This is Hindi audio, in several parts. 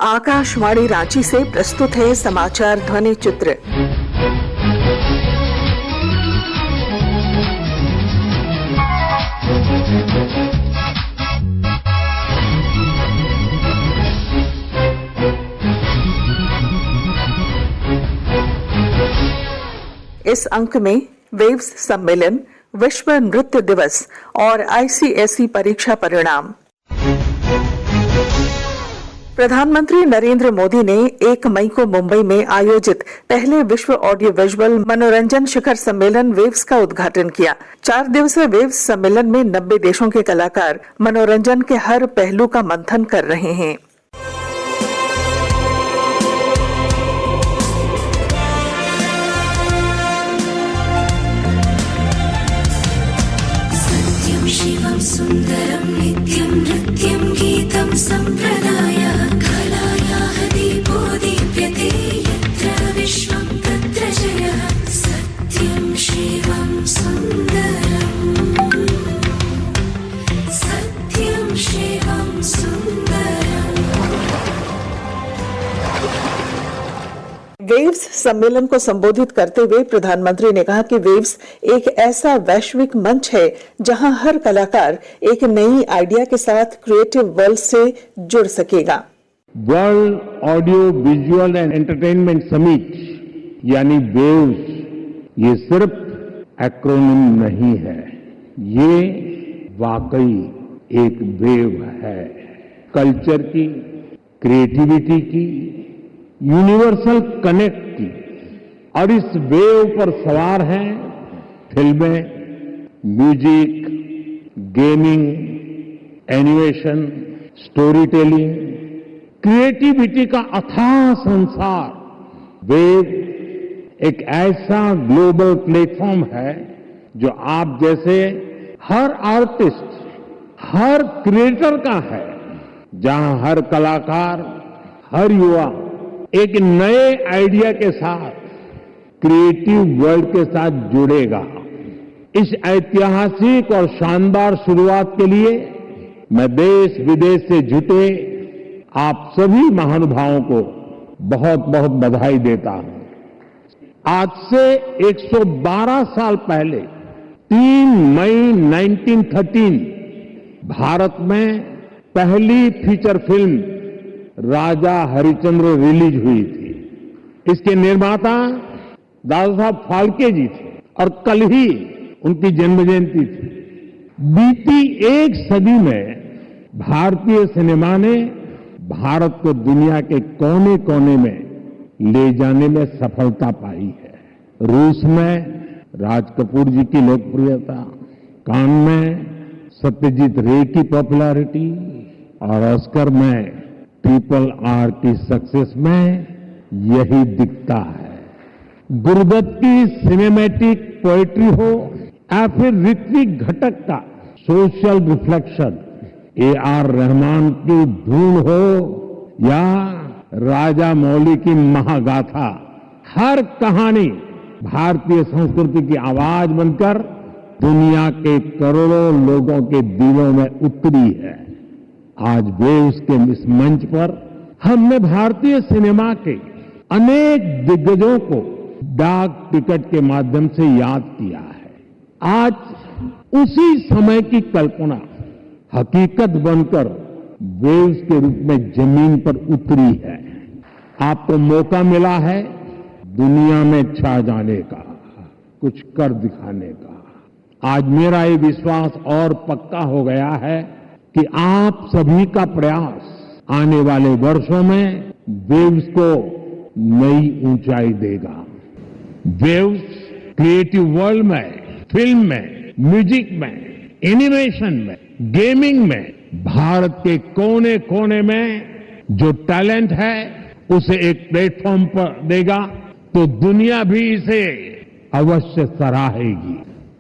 आकाशवाणी रांची से प्रस्तुत है समाचार ध्वनि चित्र। इस अंक में वेव्स सम्मेलन, विश्व नृत्य दिवस और आईसीएसई परीक्षा परिणाम। प्रधानमंत्री नरेंद्र मोदी ने 1 मई को मुंबई में आयोजित पहले विश्व ऑडियो विजुअल मनोरंजन शिखर सम्मेलन वेव्स का उद्घाटन किया। 4 दिवसीय वेव्स सम्मेलन में 90 देशों के कलाकार मनोरंजन के हर पहलू का मंथन कर रहे हैं। शिवं सुन्दरं नित्यं नृत्यं गीतं सम्प्रदायः कलायाः दीपो दीप्यते यत्र विश्वं तत्र जयः सत्यं शिवं सुन्दरम् सत्यं शिवं सुन्दरम्। वेव्स सम्मेलन को संबोधित करते हुए प्रधानमंत्री ने कहा कि वेव्स एक ऐसा वैश्विक मंच है जहां हर कलाकार एक नई आइडिया के साथ क्रिएटिव वर्ल्ड से जुड़ सकेगा। World audio visual and entertainment summit यानी वेव्स, ये सिर्फ एक्रोनिम नहीं है, ये वाकई एक वेव है। कल्चर की, क्रिएटिविटी की, यूनिवर्सल कनेक्ट की, और इस वेव पर सवार हैं फिल्में, music, gaming, animation, story telling, creativity का अथाह संसार। वेव एक ऐसा ग्लोबल प्लेटफॉर्म है जो आप जैसे हर आर्टिस्ट, हर क्रिएटर का है, जहां हर कलाकार, हर युवा एक नए आइडिया के साथ क्रिएटिव वर्ल्ड के साथ जुड़ेगा। इस ऐतिहासिक और शानदार शुरुआत के लिए मैं देश विदेश से जुटे आप सभी महानुभावों को बहुत बहुत बधाई देता हूं। आज से 112 साल पहले 3 मई 1913 भारत में पहली फीचर फिल्म राजा हरिश्चंद्र रिलीज हुई थी। इसके निर्माता दादा साहब फाल्के जी थे और कल ही उनकी जन्म जयंती थी। बीती 1 सदी में भारतीय सिनेमा ने भारत को दुनिया के कोने कोने में ले जाने में सफलता पाई है। रूस में राज कपूर जी की लोकप्रियता, कान में सत्यजीत रे की पॉपुलैरिटी और ऑस्कर में RRR की सक्सेस में यही दिखता है। गुरबत की सिनेमैटिक पोएट्री हो या फिर ऋत्विक घटक का सोशल रिफ्लेक्शन, AR रहमान की धून हो या राजा मौली की महागाथा, हर कहानी भारतीय संस्कृति की आवाज बनकर दुनिया के करोड़ों लोगों के दिलों में उतरी है। आज वेव्स के इस मंच पर हमने भारतीय सिनेमा के अनेक दिग्गजों को डाक टिकट के माध्यम से याद किया है। आज उसी समय की कल्पना हकीकत बनकर वेव्स के रूप में जमीन पर उतरी है। आपको मौका मिला है दुनिया में छा जाने का, कुछ कर दिखाने का। आज मेरा ये विश्वास और पक्का हो गया है कि आप सभी का प्रयास आने वाले वर्षों में वेव्स को नई ऊंचाई देगा। वेव्स क्रिएटिव वर्ल्ड में, फिल्म में, म्यूजिक में, एनिमेशन में, गेमिंग में भारत के कोने कोने में जो टैलेंट है उसे एक प्लेटफॉर्म पर देगा तो दुनिया भी इसे अवश्य सराहेगी।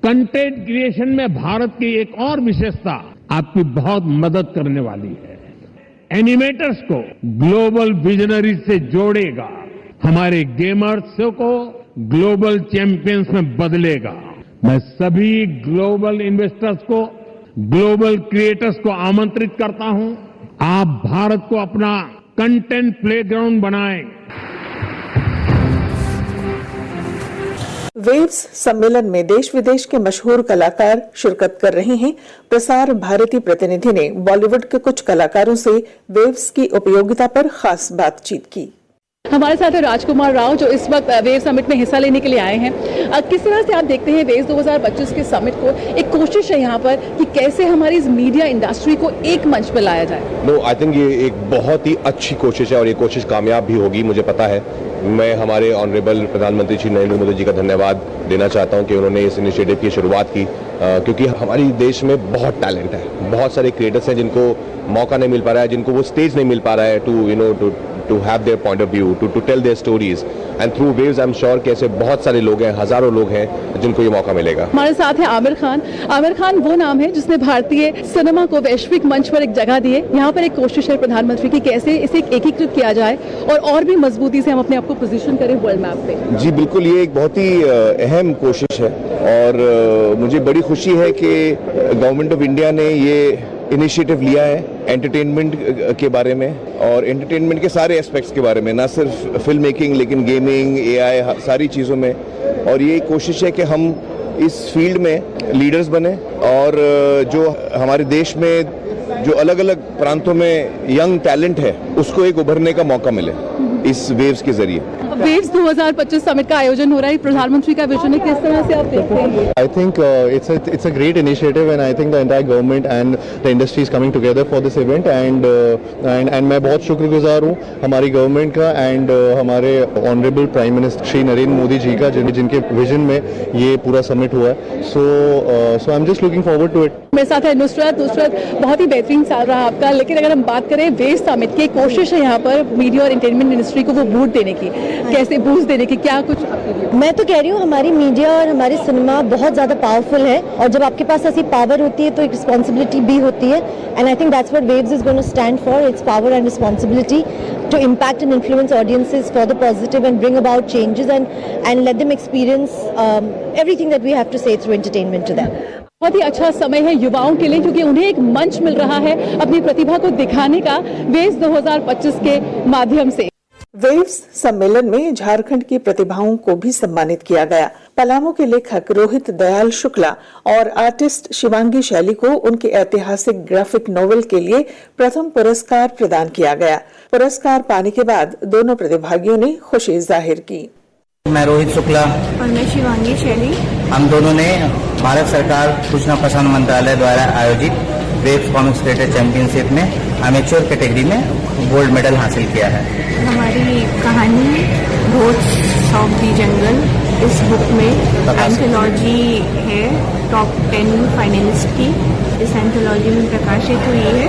कंटेंट क्रिएशन में भारत की एक और विशेषता आपकी बहुत मदद करने वाली है। एनिमेटर्स को ग्लोबल विजनरी से जोड़ेगा, हमारे गेमर्स को ग्लोबल चैंपियंस में बदलेगा। मैं सभी ग्लोबल इन्वेस्टर्स को, ग्लोबल क्रिएटर्स को आमंत्रित करता हूं। आप भारत को अपना कंटेंट प्लेग्राउंड बनाएं। वेव्स सम्मेलन में देश विदेश के मशहूर कलाकार शिरकत कर रहे हैं। प्रसार भारती प्रतिनिधि ने बॉलीवुड के कुछ कलाकारों से वेव्स की उपयोगिता पर खास बातचीत की। हमारे साथ है राजकुमार राव, जो इस वक्त वेव समिट में हिस्सा लेने के लिए आए हैं। किस तरह से आप देखते हैं वेव्स 2025 के समिट को? एक कोशिश है यहाँ पर कि कैसे हमारी इस मीडिया इंडस्ट्री को एक मंच पर लाया जाए। नो, आई थिंक ये एक बहुत ही अच्छी कोशिश है और ये कोशिश कामयाब भी होगी, मुझे पता है। मैं हमारे ऑनरेबल प्रधानमंत्री श्री नरेंद्र मोदी जी का धन्यवाद देना चाहता हूँ कि उन्होंने इस इनिशिएटिव की शुरुआत की, क्योंकि हमारे देश में बहुत टैलेंट है, बहुत सारे क्रिएटर्स हैं जिनको मौका नहीं मिल पा रहा है, जिनको वो स्टेज नहीं मिल पा रहा है to have their point of view, to tell their stories, and through waves I'm sure कि ऐसे बहुत सारे लोग हैं, हजारों लोग हैं जिनको ये मौका मिलेगा। हमारे साथ है आमिर खान। आमिर खान वो नाम है जिसने भारतीय सिनेमा को वैश्विक मंच पर एक जगह दी है। यहाँ पर एक कोशिश है प्रधानमंत्री की कैसे इसे एकीकृत किया जाए और भी मजबूती से हम अपने आप को पोजीशन करें वर्ल्ड मैप पे। जी बिल्कुल, ये एक बहुत ही अहम कोशिश है और मुझे बड़ी खुशी है कि गवर्नमेंट ऑफ इंडिया ने ये इनिशिएटिव लिया है एंटरटेनमेंट के बारे में और एंटरटेनमेंट के सारे एस्पेक्ट्स के बारे में, ना सिर्फ फिल्म मेकिंग लेकिन गेमिंग, एआई, सारी चीज़ों में। और ये कोशिश है कि हम इस फील्ड में लीडर्स बने और जो हमारे देश में जो अलग अलग प्रांतों में यंग टैलेंट है उसको एक उभरने का मौका मिले इस वेव्स के जरिए। वेव्स 2025 समिट का आयोजन हो रहा है, प्रधानमंत्री का विजन है, किस तरह से आप देखते हैं? I think it's a great initiative and I think the entire government and the industry is coming together for this event and मैं बहुत शुक्रगुजार हूँ हमारी गवर्नमेंट का एंड हमारे honourable prime minister Shri Narendra Modi ji का जिनके विजन में ये पूरा समिट हुआ है। So I am just looking forward to it. मेरे साथ है नुसरत। बहुत ही बेहतरीन साल रहा आपका, लेकिन अगर हम बात करें वेव्स समिट की, कोशिश है यहाँ पर मीडिया और एंटरटेनमेंट इंडस्ट्री को वो बूस्ट देने की, कैसे बूस्ट देने की, क्या कुछ? मैं तो कह रही हूँ हमारी मीडिया और हमारी सिनेमा बहुत ज़्यादा पावरफुल है और जब आपके पास ऐसी पावर होती है तो एक रिस्पॉन्सिबिलिटी भी होती है and I think that's what Waves is going to stand for, it's power and responsibility to impact and influence audiences for the positive and bring about changes and let them experience everything that we have to say through entertainment to them. बहुत ही अच्छा समय है युवाओं के लिए क्योंकि उन्हें एक मंच मिल रहा है अपनी प्रतिभा को दिखाने का वेव्स 2025 के माध्यम से। वेव्स सम्मेलन में झारखंड की प्रतिभाओं को भी सम्मानित किया गया। पलामू के लेखक रोहित दयाल शुक्ला और आर्टिस्ट शिवांगी शैली को उनके ऐतिहासिक ग्राफिक नोवेल के लिए प्रथम पुरस्कार प्रदान किया गया। पुरस्कार पाने के बाद दोनों प्रतिभागियों ने खुशी जाहिर की। मैं रोहित शुक्ला और मैं शिवांगी शैली, हम दोनों ने भारत सरकार सूचना प्रसारण मंत्रालय द्वारा आयोजित वेव्स कॉमिक्स क्रिएटर चैंपियनशिप में एमेच्योर कैटेगरी में गोल्ड मेडल हासिल किया है। हमारी कहानी घोस्ट ऑफ द जंगल इस बुक में एंथोलॉजी है टॉप 10 फाइनलिस्ट की। इस एंथोलॉजी में प्रकाशित हुई है,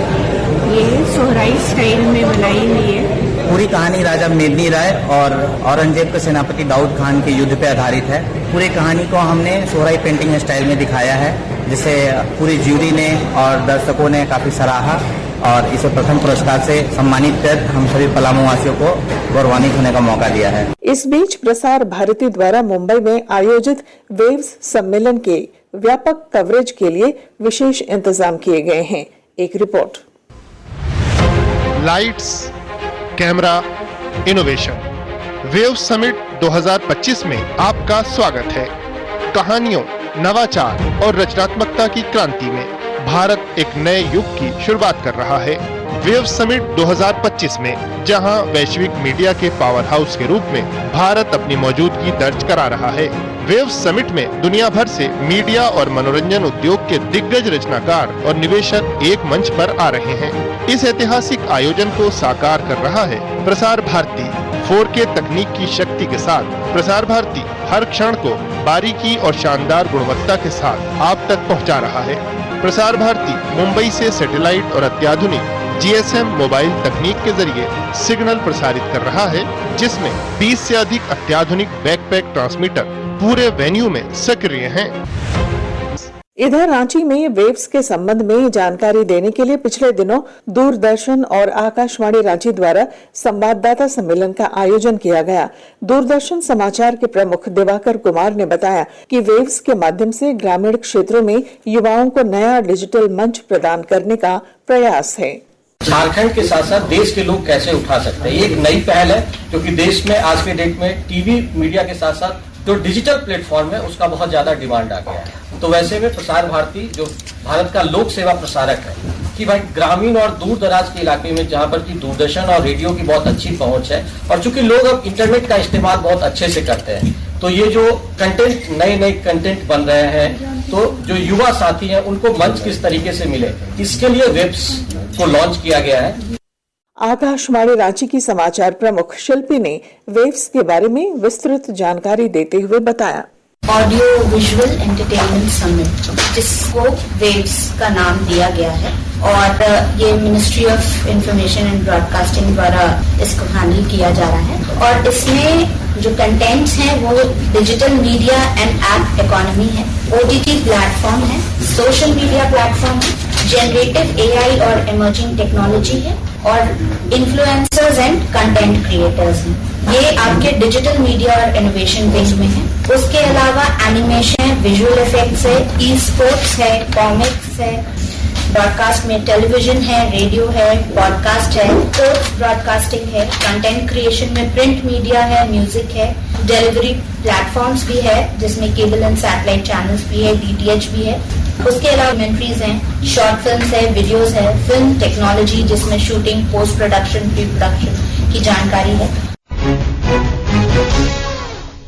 ये सोहराई स्टाइल में बनाई हुई है। पूरी कहानी राजा मेदिनी राय और औरंगजेब के सेनापति दाऊद खान के युद्ध पे आधारित है। पूरी कहानी को हमने सोहराई पेंटिंग स्टाइल में दिखाया है, जिसे पूरी ज्यूरी ने और दर्शकों ने काफी सराहा और इसे प्रथम पुरस्कार से सम्मानित कर हम सभी पलामू वासियों को गौरवान्वित होने का मौका दिया है। इस बीच प्रसार भारती द्वारा मुंबई में आयोजित वेव्स सम्मेलन के व्यापक कवरेज के लिए विशेष इंतजाम किए गए हैं। एक report. Lights, camera, innovation, wave summit 2025 में आपका स्वागत है। कहानियों, नवाचार और रचनात्मकता की क्रांति में भारत एक नए युग की शुरुआत कर रहा है। वेव समिट 2025 में जहां वैश्विक मीडिया के पावर हाउस के रूप में भारत अपनी मौजूदगी दर्ज करा रहा है, वेव समिट में दुनिया भर से मीडिया और मनोरंजन उद्योग के दिग्गज रचनाकार और निवेशक एक मंच पर आ रहे हैं। इस ऐतिहासिक आयोजन को साकार कर रहा है प्रसार भारती। 4K तकनीक की शक्ति के साथ प्रसार भारती हर क्षण को बारीकी और शानदार गुणवत्ता के साथ आप तक पहुंचा रहा है। प्रसार भारती मुंबई से सैटेलाइट और अत्याधुनिक GSM मोबाइल तकनीक के जरिए सिग्नल प्रसारित कर रहा है, जिसमें 20 से अधिक अत्याधुनिक बैकपैक ट्रांसमीटर पूरे वेन्यू में सक्रिय हैं। इधर रांची में वेव्स के संबंध में जानकारी देने के लिए पिछले दिनों दूरदर्शन और आकाशवाणी रांची द्वारा संवाददाता सम्मेलन का आयोजन किया गया। दूरदर्शन समाचार के प्रमुख दिवाकर कुमार ने बताया कि वेव्स के माध्यम से ग्रामीण क्षेत्रों में युवाओं को नया डिजिटल मंच प्रदान करने का प्रयास है। झारखंड के साथ साथ देश के लोग कैसे उठा सकते हैं। ये एक नई पहल है, क्योंकि देश में आज के डेट में टीवी मीडिया के साथ साथ जो डिजिटल प्लेटफॉर्म है उसका बहुत ज्यादा डिमांड आ गया है। तो वैसे में प्रसार भारती जो भारत का लोक सेवा प्रसारक है कि भाई ग्रामीण और दूर दराज के इलाके में जहाँ पर की दूरदर्शन और रेडियो की बहुत अच्छी पहुंच है, और चूंकि लोग अब इंटरनेट का इस्तेमाल बहुत अच्छे से करते हैं, तो ये जो कंटेंट नए कंटेंट बन रहे हैं, तो जो युवा साथी हैं उनको मंच किस तरीके से मिले, इसके लिए वेब्स को लॉन्च किया गया है। आकाशवाणी रांची की समाचार प्रमुख शिल्पी ने वेव्स के बारे में विस्तृत जानकारी देते हुए बताया। ऑडियो विजुअल एंटरटेनमेंट समिट, जिसको वेव्स का नाम दिया गया है, और ये ministry of information and broadcasting द्वारा इसको हैंडल किया जा रहा है। और इसमें जो कंटेंट्स हैं वो digital media and app economy है, ओटीटी प्लेटफॉर्म है, सोशल मीडिया प्लेटफॉर्म है, जनरेटिव एआई और इमर्जिंग टेक्नोलॉजी है, और इन्फ्लुएंसर्स एंड कंटेंट क्रिएटर्स हैं। ये आपके डिजिटल मीडिया और इनोवेशन विंग में है। उसके अलावा एनिमेशन है, विजुअल इफेक्ट्स है, ई स्पोर्ट्स है, कॉमिक्स है, ब्रॉडकास्ट में टेलीविजन है, रेडियो है, पॉडकास्ट है, स्पोर्ट्स ब्रॉडकास्टिंग है, कंटेंट क्रिएशन में प्रिंट मीडिया है, म्यूजिक है, डिलीवरी प्लेटफॉर्म्स भी है जिसमें केबल एंड सैटेलाइट चैनल्स भी है, डीटीएच भी है। उसके अलावा डॉक्यूमेंट्रीज हैं, शॉर्ट फिल्म्स है, वीडियोस है, फिल्म टेक्नोलॉजी जिसमें shooting, post production, pre production की जानकारी है।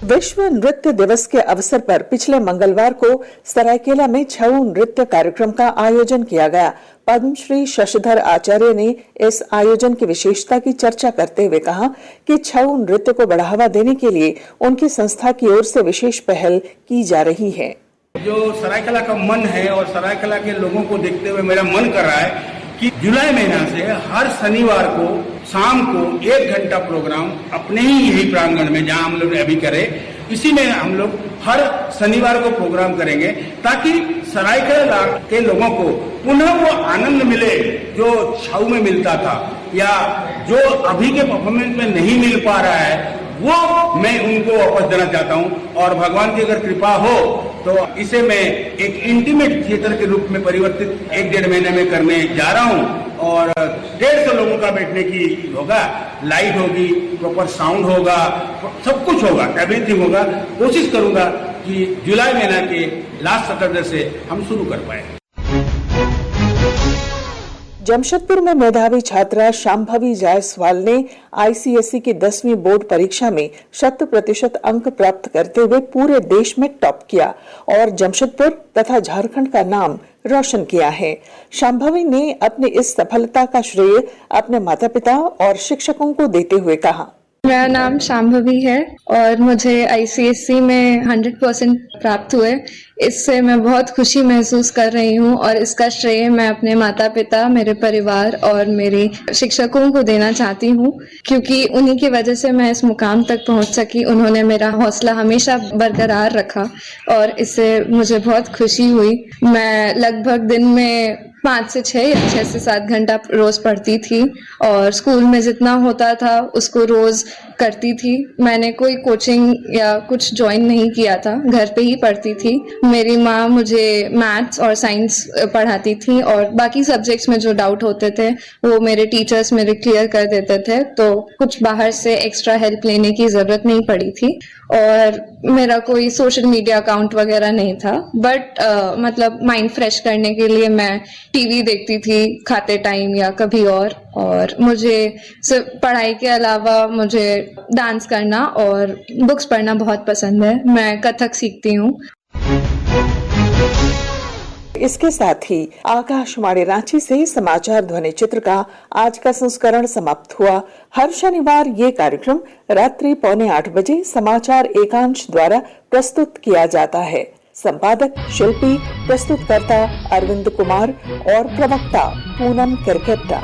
विश्व नृत्य दिवस के अवसर पर पिछले मंगलवार को सरायकेला में छऊ नृत्य कार्यक्रम का आयोजन किया गया। पद्मश्री शशिधर आचार्य ने इस आयोजन की विशेषता की चर्चा करते हुए कहा कि छऊ नृत्य को बढ़ावा देने के लिए उनकी संस्था की ओर से विशेष पहल की जा रही है। जो सरायकेला का मन है और सरायकेला के लोगों को देखते हुए मेरा मन कर रहा है कि जुलाई महीना से हर शनिवार को शाम को 1 घंटा प्रोग्राम अपने ही यही प्रांगण में जहां हम लोग अभी करें, इसी में हम लोग हर शनिवार को प्रोग्राम करेंगे, ताकि सरायकेला के लोगों को पुनः वो आनंद मिले जो छऊ में मिलता था, या जो अभी के परफॉर्मेंस में नहीं मिल पा रहा है, वो मैं उनको वापस देना चाहता हूं। और भगवान की अगर कृपा हो तो इसे मैं एक इंटीमेट थिएटर के रूप में परिवर्तित 1-1.5 महीने में करने जा रहा हूं, और 150 लोगों का बैठने की होगा, लाइट होगी, प्रॉपर साउंड होगा, सब कुछ होगा, एवरीथिंग होगा। कोशिश करूंगा कि जुलाई महीना के लास्ट सैटरडे से हम शुरू कर पाए। जमशेदपुर में मेधावी छात्रा शांभवी जायसवाल ने आईसीएसई की 10वीं बोर्ड परीक्षा में 100% अंक प्राप्त करते हुए पूरे देश में टॉप किया और जमशेदपुर तथा झारखंड का नाम रोशन किया है। शांभवी ने अपनी इस सफलता का श्रेय अपने माता पिता और शिक्षकों को देते हुए कहा। मेरा नाम शांभवी है और मुझे आईसीएसई में 100% प्राप्त हुए। इससे मैं बहुत खुशी महसूस कर रही हूँ और इसका श्रेय मैं अपने माता पिता, मेरे परिवार और मेरे शिक्षकों को देना चाहती हूँ, क्योंकि उन्हीं की वजह से मैं इस मुकाम तक पहुँच सकी। उन्होंने मेरा हौसला हमेशा बरकरार रखा और इससे मुझे बहुत खुशी हुई। मैं लगभग दिन में 5 से 6 या 6 से 7 घंटा रोज पढ़ती थी और स्कूल में जितना होता था उसको रोज करती थी। मैंने कोई कोचिंग या कुछ ज्वाइन नहीं किया था, घर पे ही पढ़ती थी। मेरी माँ मुझे मैथ्स और साइंस पढ़ाती थी और बाकी सब्जेक्ट्स में जो डाउट होते थे वो मेरे टीचर्स मेरे क्लियर कर देते थे, तो कुछ बाहर से एक्स्ट्रा हेल्प लेने की जरूरत नहीं पड़ी थी। और मेरा कोई सोशल मीडिया अकाउंट वगैरह नहीं था, बट मतलब माइंड फ्रेश करने के लिए मैं टीवी देखती थी खाते टाइम या कभी और मुझे सिर्फ पढ़ाई के अलावा मुझे डांस करना और बुक्स पढ़ना बहुत पसंद है। मैं कथक सीखती हूँ। इसके साथ ही आकाशवाणी रांची से समाचार ध्वनि चित्र का आज का संस्करण समाप्त हुआ। हर शनिवार ये कार्यक्रम रात्रि 7:45 बजे समाचार एकांश द्वारा प्रस्तुत किया जाता है। संपादक शिल्पी, प्रस्तुतकर्ता अरविंद कुमार और प्रवक्ता पूनम किरकेट्टा।